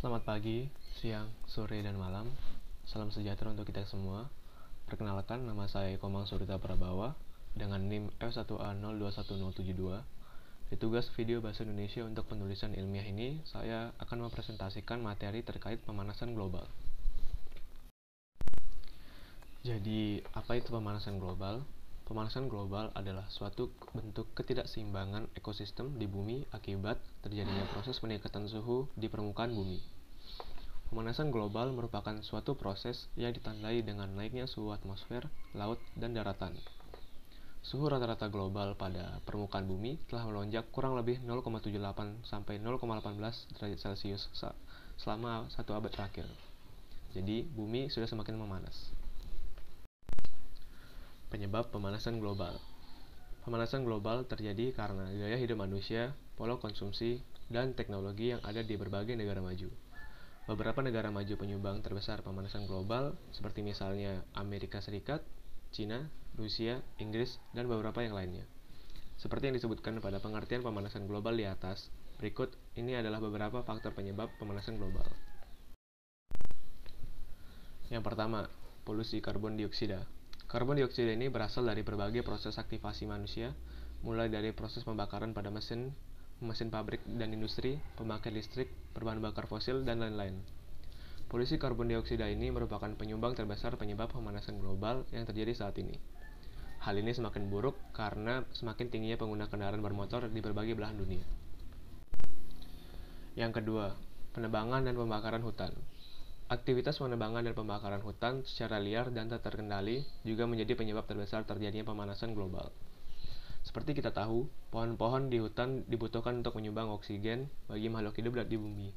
Selamat pagi, siang, sore, dan malam. Salam sejahtera untuk kita semua. Perkenalkan, nama saya Komang Surita Prabawa dengan NIM F1A021072. Di tugas video Bahasa Indonesia untuk penulisan ilmiah ini, saya akan mempresentasikan materi terkait pemanasan global. Jadi, apa itu pemanasan global? Pemanasan global adalah suatu bentuk ketidakseimbangan ekosistem di bumi akibat terjadinya proses peningkatan suhu di permukaan bumi. Pemanasan global merupakan suatu proses yang ditandai dengan naiknya suhu atmosfer, laut, dan daratan. Suhu rata-rata global pada permukaan bumi telah melonjak kurang lebih 0,78 sampai 0,18 derajat Celcius selama 1 abad terakhir. Jadi, bumi sudah semakin memanas. Penyebab pemanasan global. Pemanasan global terjadi karena gaya hidup manusia, pola konsumsi, dan teknologi yang ada di berbagai negara maju. Beberapa negara maju penyumbang terbesar pemanasan global, seperti misalnya Amerika Serikat, China, Rusia, Inggris, dan beberapa yang lainnya. Seperti yang disebutkan pada pengertian pemanasan global di atas, berikut ini adalah beberapa faktor penyebab pemanasan global. Yang pertama, polusi karbon dioksida. Karbon dioksida ini berasal dari berbagai proses aktivasi manusia, mulai dari proses pembakaran pada mesin pabrik dan industri, pembangkit listrik, berbahan bakar fosil, dan lain-lain. Polusi karbon dioksida ini merupakan penyumbang terbesar penyebab pemanasan global yang terjadi saat ini. Hal ini semakin buruk karena semakin tingginya pengguna kendaraan bermotor di berbagai belahan dunia. Yang kedua, penebangan dan pembakaran hutan. Aktivitas penebangan dan pembakaran hutan secara liar dan tak terkendali juga menjadi penyebab terbesar terjadinya pemanasan global. Seperti kita tahu, pohon-pohon di hutan dibutuhkan untuk menyumbang oksigen bagi makhluk hidup di bumi.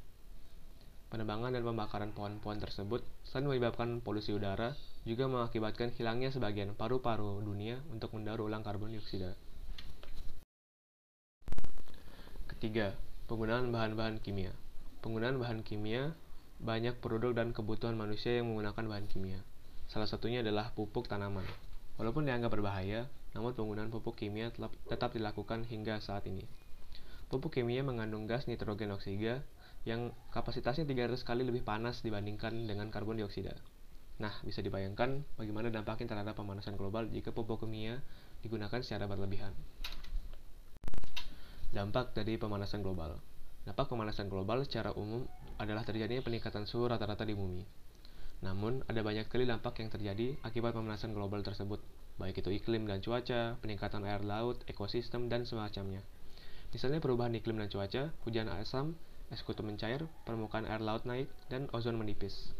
Penebangan dan pembakaran pohon-pohon tersebut selain menyebabkan polusi udara, juga mengakibatkan hilangnya sebagian paru-paru dunia untuk mendaur ulang karbon dioksida. Ketiga, penggunaan bahan-bahan kimia. Penggunaan bahan kimia banyak produk dan kebutuhan manusia yang menggunakan bahan kimia. Salah satunya adalah pupuk tanaman. Walaupun dianggap berbahaya, namun penggunaan pupuk kimia tetap dilakukan hingga saat ini. Pupuk kimia mengandung gas nitrogen oksida yang kapasitasnya 300 kali lebih panas dibandingkan dengan karbon dioksida. Nah, bisa dibayangkan bagaimana dampaknya terhadap pemanasan global jika pupuk kimia digunakan secara berlebihan. Dampak dari pemanasan global. Dampak pemanasan global secara umum adalah terjadinya peningkatan suhu rata-rata di bumi. Namun, ada banyak sekali dampak yang terjadi akibat pemanasan global tersebut, baik itu iklim dan cuaca, peningkatan air laut, ekosistem, dan semacamnya. Misalnya perubahan iklim dan cuaca, hujan asam, es kutub mencair, permukaan air laut naik, dan ozon menipis.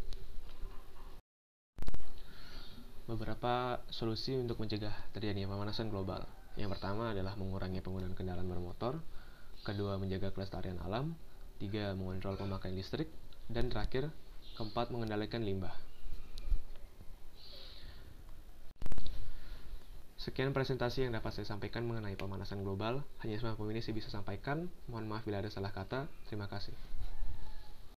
Beberapa solusi untuk mencegah terjadinya pemanasan global. Yang pertama adalah mengurangi penggunaan kendaraan bermotor, kedua menjaga kelestarian alam, tiga mengontrol pemakaian listrik, dan terakhir, keempat mengendalikan limbah. Sekian presentasi yang dapat saya sampaikan mengenai pemanasan global. Hanya semampu ini saya bisa sampaikan. Mohon maaf bila ada salah kata. Terima kasih.